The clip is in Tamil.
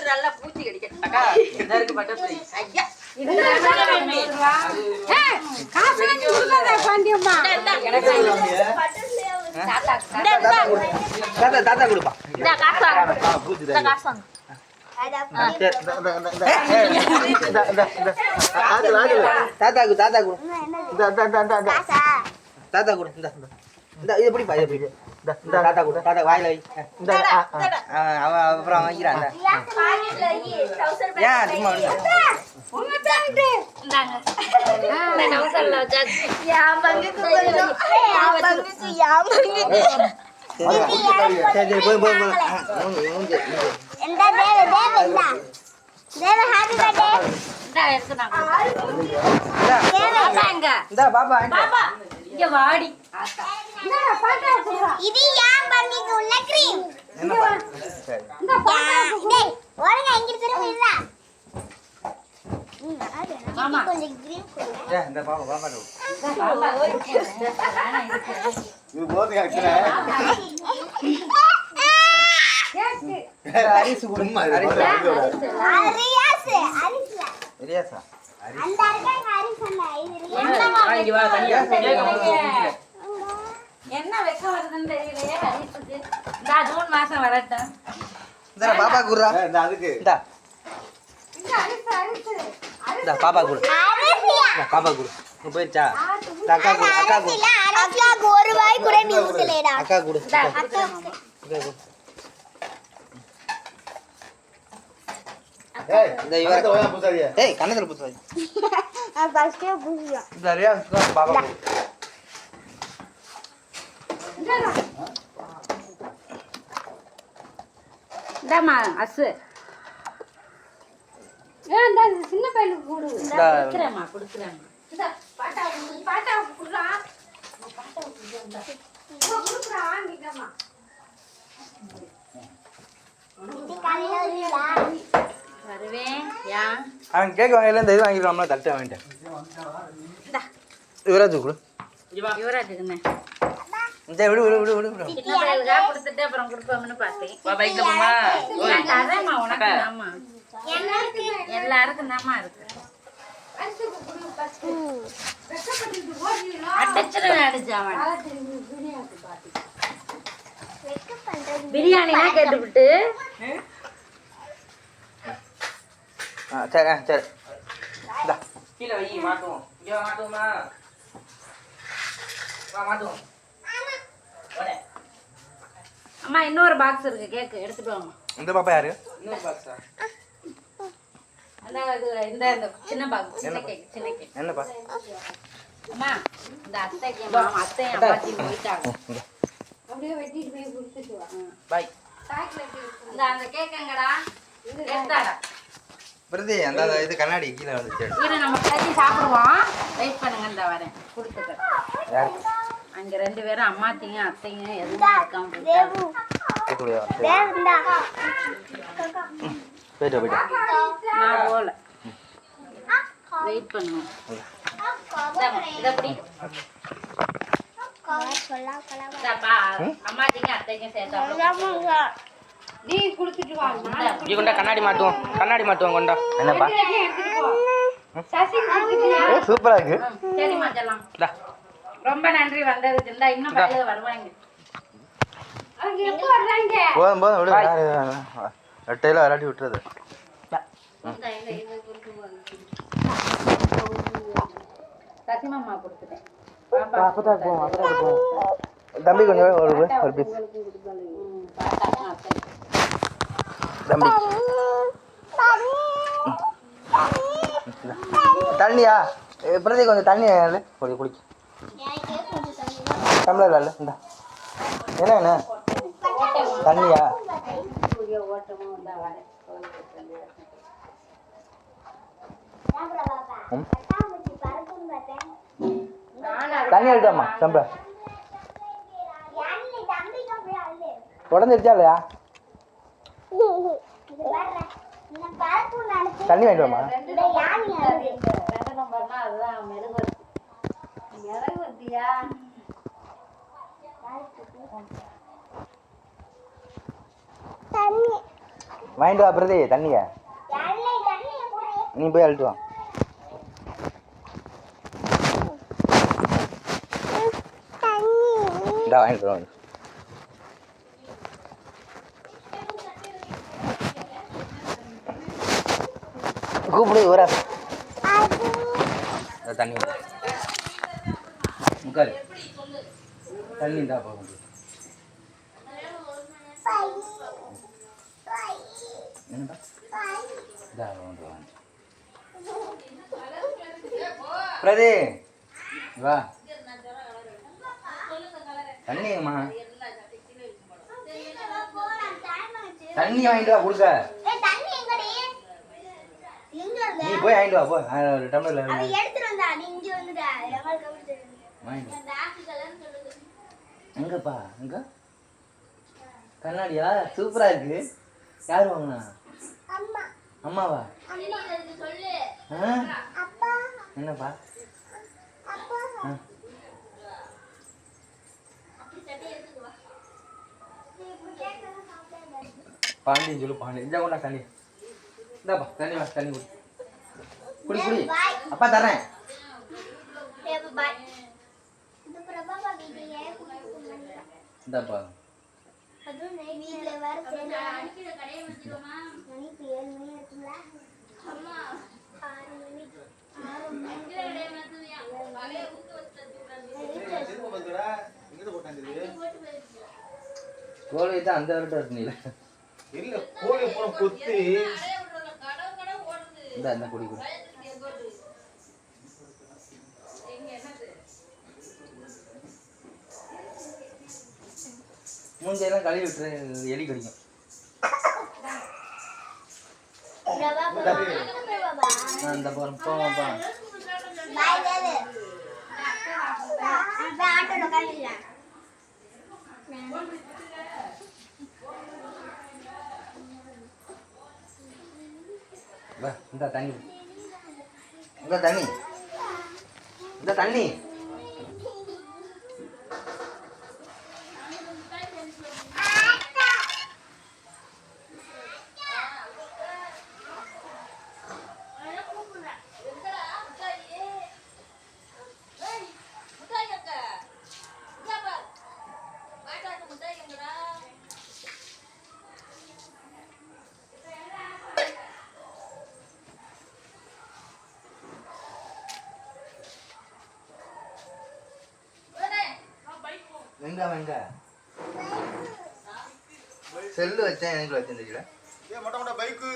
நல்லா பூச்சி கடிக்கட்டா தாத்தா கொடுப்பா தாத்தா கொடு இது எப்படிப்பா இது எப்படி தாத்தா கொடு தாத்தா வாயில வை அப்புறம் வாங்கிறான் ஏன் சும்மா வாடி இது யாம் பண்ணிக்கு உள்ள கிரீம் இந்த ஒருங்க இங்க திரும்பிடா மாமா கொஞ்சம் கிரீம் கொடுங்க இந்த பாப்பா பாப்பா இது போது கேக்குற அரிசி குடுமா அரியாசா அந்த அர்க்க அரிசி என்ன வெக்க வருதுன்னு தெரியலையே அரிசிக்கு இந்த ஜூன் மாசம் வரட்டும் இந்த பாப்பா குடுறா இந்த அதுக்கு இந்த அரிசி இந்த பாப்பா குடு இந்த பாப்பா குடு நீ போய்ச்சா அக்கா குடு அக்காக்கு ஒரு வாய் கூட நீ ஊத்தலடா அக்கா குடு அக்கா ஏய் இந்த இவர ஓயா புசாரியா ஏய் கண்ணத்துல புசாரி ஃபர்ஸ்ட் புசியா சரியா பாப்பா குடு இந்தாமா அசு இந்த சின்ன பையனுக்கு கூடு கொடுக்குறேம்மா கொடுக்குறேம்மா இந்த பாட்டா குடுறா பாட்டா குடுறா நீங்கம்மா இது கல்லூரியா வருவேன் யா அவன் கேக் வாங்கல இந்த இது வாங்கிடுவாம்ல தட்டை வாங்கிட்டேன் யுவராஜ் கொடு யுவராஜுக்குண்ணே இந்த விடு விடு விடு விடு சின்ன பையலுக்கா கொடுத்துட்டு அப்புறம் கொடுப்போம்னு பார்த்தேன் தரேம்மா உனக்கு ஆமா எல்லாருக்கும் தாம்மா இருக்கு அடிச்சிருவேன் அடிச்சாவன் பிரியாணிலாம் கேட்டுவிட்டு சரி சரி இந்தா கீழே வை மாட்டுவோம் இங்கே மாட்டுவோமா வா மாட்டுவோம் அம்மா இன்னொரு பாக்ஸ் இருக்கு கேக்கு எடுத்துட்டு வாங்க இந்த பாப்பா யாரு இன்னொரு பாக்ஸா அந்த இந்த சின்ன பாக்ஸ் சின்ன கேக் சின்ன கேக் என்னப்பா அம்மா இந்த அத்தைக்கு மாமா அத்தையும் அம்மாச்சி போயிட்டாங்க அப்படியே வெட்டிட்டு போய் கொடுத்துட்டு வா பை அந்த கேக் எங்கடா எடுத்தாடா பிரதி அந்த இது கண்ணாடி கீழே வந்துச்சு இரு நம்ம பேசி சாப்பிடுவோம் வெயிட் பண்ணுங்க இந்த வரேன் கொடுத்துக்கிறேன் யாரு அங்க ரெண்டு பேரும் அம்மாத்தையும் அத்தையும் எதுவும் இருக்காம போயிட்டாங்க. தேவண்டா போயிட்டு போயிட்டு நான் போல வெயிட் பண்ணுவோம் இதை எப்படி இதாப்பா, அம்மாச்சிக்கும் அத்தைக்கும் சேர்த்தா நீ குடுத்துட்டு வா இங்கே கொண்டா கண்ணாடி மாட்டுவோம் கொண்டா என்னப்பா எடுத்துட்டு போ சசி குடுத்துட்டியா? சூப்பரா இருக்கு சரிம்மா செல்லம் ரொம்ப நன்றி வந்ததுக்கு இருந்தா இன்னும் பழைய வருவாங்க போதும் போதும் விடு ரெட்டையில விளாட்டி விட்டுறது. சத்தியமாமா கொடுத்துட்டேன். தம்பி கொஞ்சம் ஒரு பீஸ் தம்பி. தண்ணியா பிரதி கொஞ்சம் தண்ணி கொஞ்சம் குடிக்க டம்ளர் இல்லை இந்தா. என்ன தண்ணியா? தண்ணி எடுத்தாம்மா டம்ளர் உடஞ்சிருச்சா இல்லையா? தண்ணி வாங்கிட்டு வாமா. வாங்கிட்டு வா பிரதி தண்ணிய. நீ போய் அழுட்டு வா. வாங்கிட்டு வா. கூப்பிடு ஒரு தண்ணி முக்கால் தண்ணி இருந்தா போகும். பிரதி வா தண்ணிங்கம்மா. தண்ணி வாங்கிட்டு வா கொடுக்க. நீ போய் வாங்கிட்டு வா. போ ஒரு டம்ளர்ல எங்கப்பா எங்க கண்ணாடியா சூப்பரா இருக்கு. யாரு வாங்கினா? அம்மாவா? என்னப்பா பாண்டின்னு சொல்லு. பாண்டி இந்த கொண்டா தண்ணி. இந்தாப்பா தண்ணி வா. தண்ணி குடி குடி குடி. அப்பா தரேன். இந்தாப்பா கோழி தான் அந்த விரட்ட இருக்குங்களா? இல்ல கோழி அப்புறம் கொத்தி இந்த குடி குடி. மூஞ்செல்லாம் கழுவி விட்டுரு, எலி கடிக்கும். இந்த போறோம் போவோம்ப்பா. இந்த தண்ணி இந்த தண்ணி இந்த தண்ணி வெங்க வெங்க செல்லு வச்சேன் எனக்கு வச்சேன் தெரியல. ஏன் மொட்டை மொட்டை பைக்கு